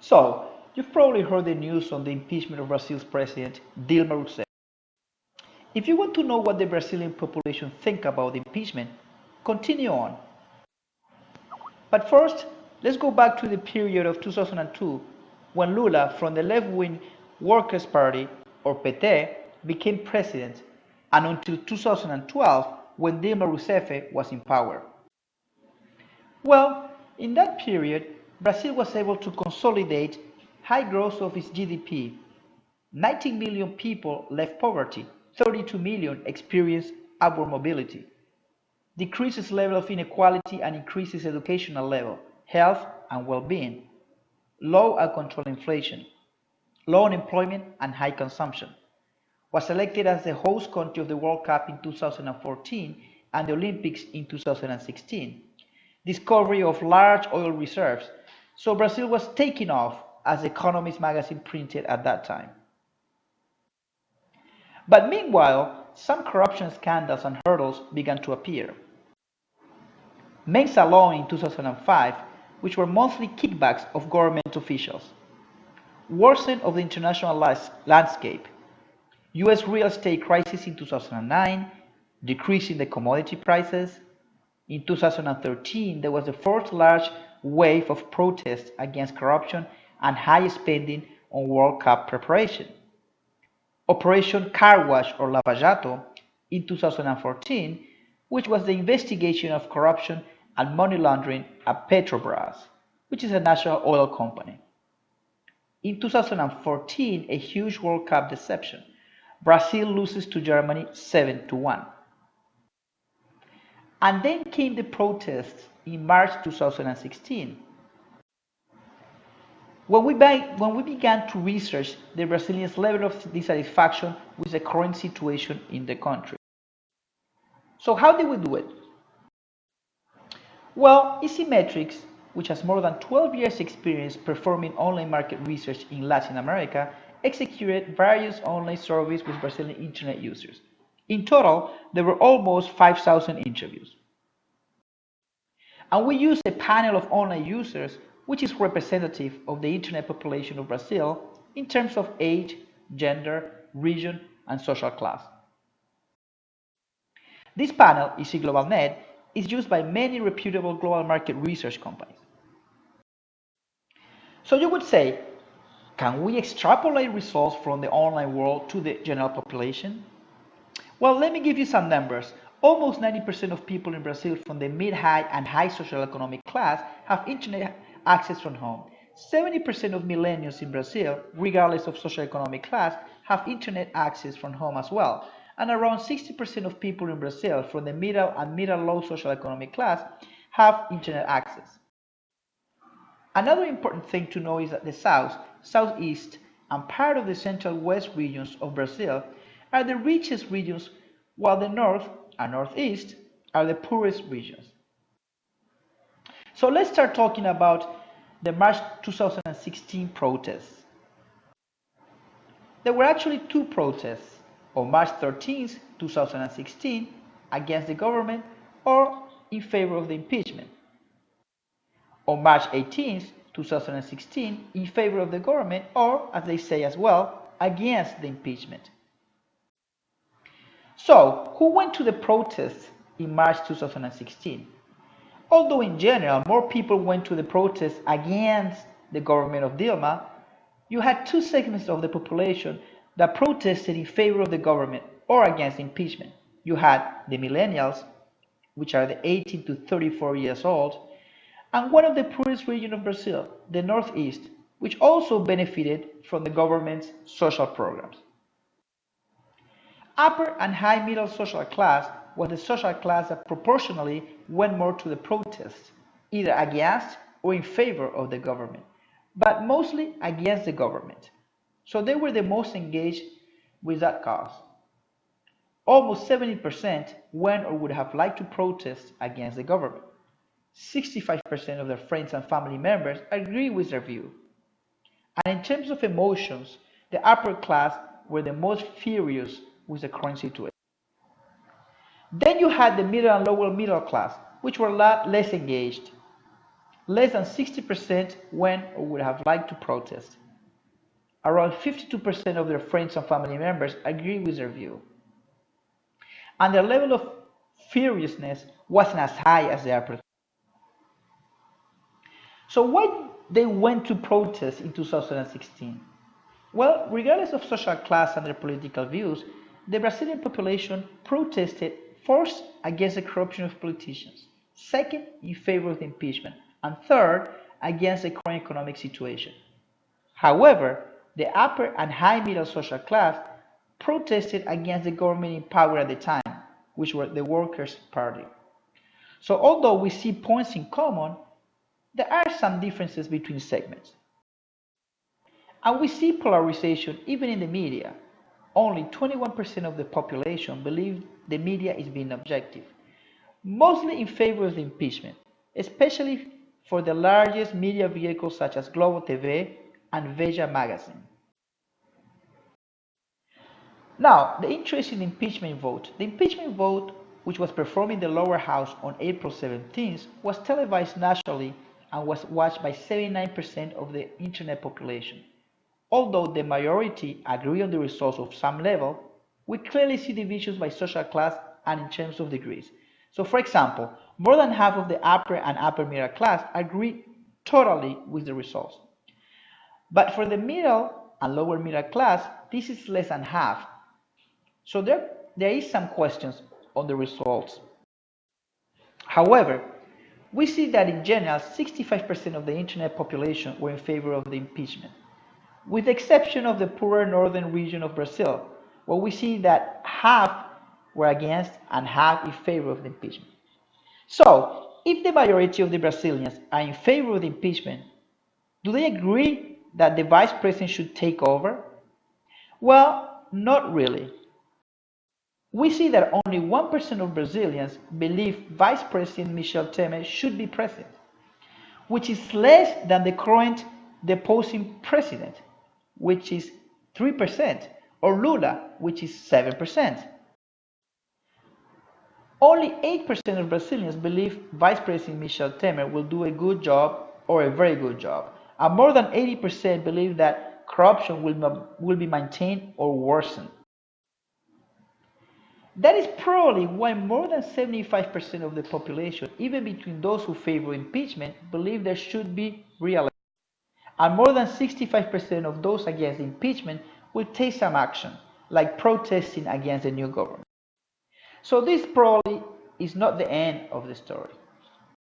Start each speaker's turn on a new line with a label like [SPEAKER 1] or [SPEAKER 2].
[SPEAKER 1] So, you've probably heard the news on the impeachment of Brazil's president, Dilma Rousseff. If you want to know what the Brazilian population think about the impeachment, continue on. But first, let's go back to the period of 2002 when Lula from the left-wing Workers' Party, or PT, became president, and until 2012 when Dilma Rousseff was in power. Well, in that period, Brazil was able to consolidate high growth of its GDP. 19 million people left poverty, 32 million experienced upward mobility, decreases level of inequality and increases educational level, health and well-being, low and controlled inflation, low unemployment and high consumption, was elected as the host country of the World Cup in 2014 and the Olympics in 2016, discovery of large oil reserves, so Brazil was taking off, as the Economist magazine printed at that time. But meanwhile, some corruption scandals and hurdles began to appear. Mensalão in 2005, which were monthly kickbacks of government officials. Worsen of the international landscape. US real estate crisis in 2009, decrease in the commodity prices. In 2013, there was the fourth large wave of protests against corruption and high spending on World Cup preparation. Operation Car Wash or Lava Jato in 2014, which was the investigation of corruption and money laundering at Petrobras, which is a national oil company. In 2014, a huge World Cup deception. Brazil loses to Germany 7-1. And then came the protests in March 2016. When we began to research the Brazilians' level of dissatisfaction with the current situation in the country. So how did we do it? Well, Easymetrics, which has more than 12 years experience performing online market research in Latin America, executed various online surveys with Brazilian internet users. In total, there were almost 5,000 interviews. And we used a panel of online users which is representative of the internet population of Brazil in terms of age, gender, region, and social class. This panel, EasyGlobalNet, is used by many reputable global market research companies. So you would say, can we extrapolate results from the online world to the general population? Well, let me give you some numbers. Almost 90% of people in Brazil from the mid-high and high social economic class have internet access from home. 70% of millennials in Brazil, regardless of socioeconomic class, have internet access from home as well. And around 60% of people in Brazil from the middle and middle-low socioeconomic class have internet access. Another important thing to know is that the South, Southeast, and part of the Central West regions of Brazil are the richest regions, while the North and Northeast are the poorest regions. So let's start talking about the March 2016 protests. There were actually two protests, on March 13, 2016, against the government or in favor of the impeachment. On March 18, 2016, in favor of the government or, as they say as well, against the impeachment. So, who went to the protests in March 2016? Although in general more people went to the protests against the government of Dilma, you had two segments of the population that protested in favor of the government or against impeachment. You had the millennials, which are the 18 to 34 years old, and one of the poorest regions of Brazil, the Northeast, which also benefited from the government's social programs. Upper and high middle social class was the social class that proportionally went more to the protests, either against or in favor of the government, but mostly against the government. So they were the most engaged with that cause. Almost 70% went or would have liked to protest against the government. 65% of their friends and family members agree with their view. And in terms of emotions, the upper class were the most furious with the current situation. Then you had the middle and lower middle class, which were less engaged. Less than 60% went or would have liked to protest. Around 52% of their friends and family members agree with their view. And their level of furiousness wasn't as high as they are pretending. So why they went to protest in 2016? Well, regardless of social class and their political views, the Brazilian population protested first against the corruption of politicians, second in favor of the impeachment, and third against the current economic situation. However, the upper and high middle social class protested against the government in power at the time, which were the Workers' Party. So although we see points in common, there are some differences between segments. And we see polarization even in the media. Only 21% of the population believe the media is being objective, mostly in favor of the impeachment, especially for the largest media vehicles such as Globo TV and Veja magazine. Now, the interesting impeachment vote. The impeachment vote, which was performed in the lower house on April 17th, was televised nationally and was watched by 79% of the internet population. Although the majority agree on the results of some level, we clearly see divisions by social class and in terms of degrees. So for example, more than half of the upper and upper middle class agree totally with the results. But for the middle and lower middle class, this is less than half. So there is some questions on the results. However, we see that in general, 65% of the internet population were in favor of the impeachment, with the exception of the poorer northern region of Brazil, where we see that half were against and half in favor of the impeachment. So, if the majority of the Brazilians are in favor of the impeachment, do they agree that the vice president should take over? Well, not really. We see that only 1% of Brazilians believe Vice President Michele Temer should be president, which is less than the current deposing president, which is 3%, or Lula, which is 7%. Only 8% of Brazilians believe Vice President Michele Temer will do a good job or a very good job, and more than 80% believe that corruption will be maintained or worsened. That is probably why more than 75% of the population, even between those who favor impeachment, believe there should be re-election. And more than 65% of those against impeachment will take some action, like protesting against the new government. So this probably is not the end of the story.